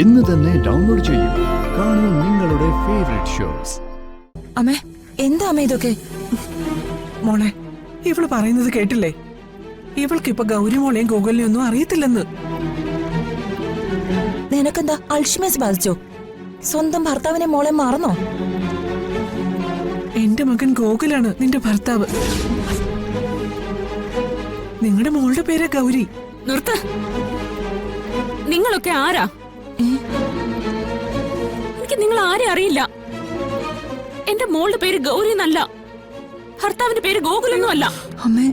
ഇന്ന് തന്നെ ഡൗൺലോഡ് ചെയ്യൂ. കാണൂ നിങ്ങളുടെ ഫേവറേറ്റ് ഷോസ്. അമ്മേ, എന്താ അമ്മ ഇതൊക്കെ? മോളെ, ഇവള് പറയുന്നത് കേട്ടില്ലേ? ഇവൾക്കിപ്പൊ ഗൗരി മോളെയും ഗോകുലിനെയും ഒന്നും അറിയത്തില്ലെന്ന്. നിനക്കെന്താ അൾഷിമേഴ്സ് ബാധിച്ചോ? സ്വന്തം ഭർത്താവിനെ മോളെ മറന്നോ? എന്റെ മകൻ ഗോകുലാണ് നിന്റെ ഭർത്താവ്. നിങ്ങളുടെ മോളുടെ പേരാ ഗൗരി. നിർത്ത്. നിങ്ങളൊക്കെ ആരാ? എനിക്ക് നിങ്ങൾ ആരെ അറിയില്ല. എന്റെ മോളുടെ പേര് ഗൗരി എന്നല്ല, ഭർത്താവിന്റെ പേര് ഗോകുലൊന്നും അല്ല. അമ്മേ,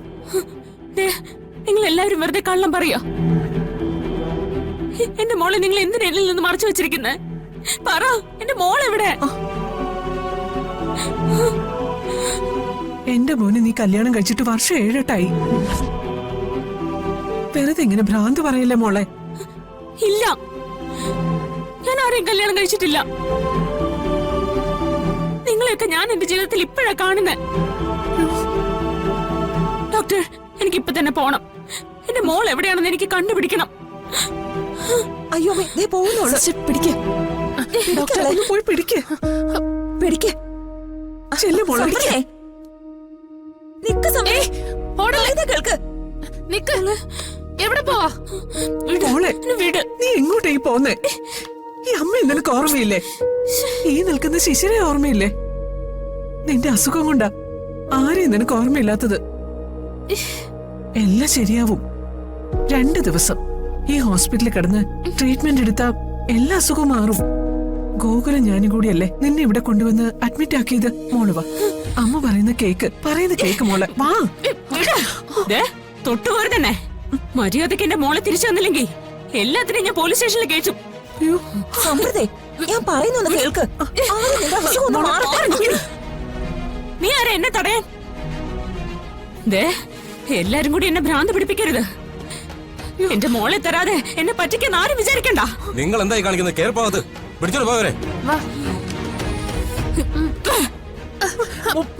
നിങ്ങൾ എല്ലാവരും വെറുതെ കള്ളം പറയാ. എന്റെ മോളെ നിങ്ങൾ എന്തിനാ എന്നിൽ നിന്ന് മറച്ചു വെച്ചിരിക്കുന്നേ? പറ, എന്റെ മോളെവിടെ? എന്റെ മോന് നീ കല്യാണം കഴിച്ചിട്ട് വർഷം 7-8 വെറുതെ ഇങ്ങനെ ഭ്രാന്ത് പറയില്ലേ മോളെ. ഇല്ല, ഞാൻ ആരെയും കല്യാണം കഴിച്ചിട്ടില്ല. നിങ്ങളെയൊക്കെ ഞാൻ എന്റെ ജീവിതത്തിൽ ഇപ്പോഴാ കാണുന്നേ. ഡോക്ടർ, എനിക്ക് ഇപ്പൊ തന്നെ പോണം. എന്റെ മോൾ എവിടെയാണെന്ന് എനിക്ക് കണ്ടുപിടിക്കണം. അയ്യോ നീ പോകുന്നുള്ളൂ. പിടിക്ക് ഡോക്ടർ, പോയി പിടിക്ക്. പിടിക്ക്. ചെല്ലു മോളെ. എവിടെ പോവാ? മോളെ, നീ എങ്ങോട്ടേ പോന്നേ? ഈ അമ്മ നിനക്ക് ഓർമ്മയില്ലേ? ഈ നിൽക്കുന്ന ശിശിരെ ഓർമ്മയില്ലേ? നിന്റെ അസുഖം കൊണ്ടാ ആരെയും നിനക്ക് ഓർമ്മയില്ലാത്തത്. എല്ലാം ശരിയാവും. 2 ദിവസം ഈ ഹോസ്പിറ്റലിൽ കിടന്ന് ട്രീറ്റ്മെന്റ് എടുത്താ എല്ലാ അസുഖവും മാറും. ഗോകുലം ഞാനും കൂടിയല്ലേ നിന്നെ ഇവിടെ കൊണ്ടുവന്ന് അഡ്മിറ്റ് ആക്കിയത്. മോള് വാ, അമ്മ പറയുന്ന കേക്ക് മോളെ വാ. തൊട്ടുപോരെ തന്നെ. മര്യാദക്ക് എന്റെ മോളെ തിരിച്ചു വന്നില്ലെങ്കിൽ എല്ലാത്തിനും ഞാൻ പോലീസ് സ്റ്റേഷനിൽ കേട്ടു. ഞാൻ പറയുന്നു കേൾക്ക്. നീ ആരാ എന്നെ തടയാൻ? എല്ലാരും കൂടി എന്നെ ഭ്രാന്ത് പിടിപ്പിക്കരുത്. എന്റെ മോളെ തരാതെ എന്നെ പറ്റിക്കാൻ ആരും വിചാരിക്കണ്ട. നിങ്ങൾ എന്തായി കാണിക്കുന്നത്? കേൾപ്പാകത്ത് പിടിച്ചോളൂ പോവരെ.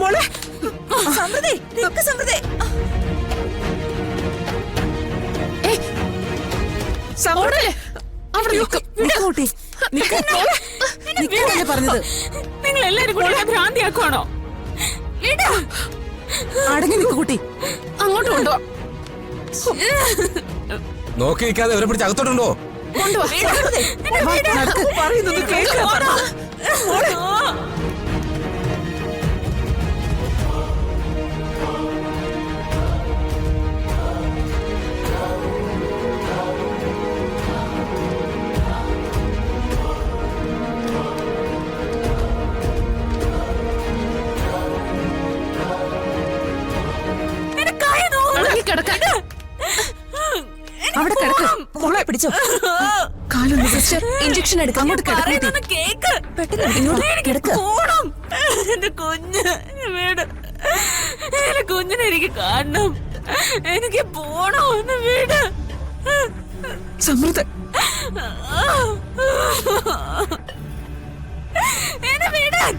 മോളെ, പറഞ്ഞത് നിങ്ങൾ എല്ലാരും കൂടി ഭ്രാന്തിയാക്കുവാണോ? അടങ്ങി നിൽക്കു കുട്ടി. അങ്ങോട്ട് കൊണ്ടുപോ. നോക്കി നിൽക്കാതെ അവരെ പിടിച്ച് അകത്തോട്ടുണ്ടോ? പറയുന്നത് കേൾക്കാ. അവിടെ കിടക്ക്. മോളെ പിടിച്ചോ. കാലൊന്ന് സിസ്റ്റർ, ഇഞ്ചക്ഷൻ എടുക്കാം. അങ്ങോട്ട് കേക്ക്. എന്റെ കുഞ്ഞിനെ എനിക്ക് കാണണം. എനിക്ക് പോണോ? ഒന്ന് വീട്. സമൃദ്ധ, എന്നെ വീടാൻ.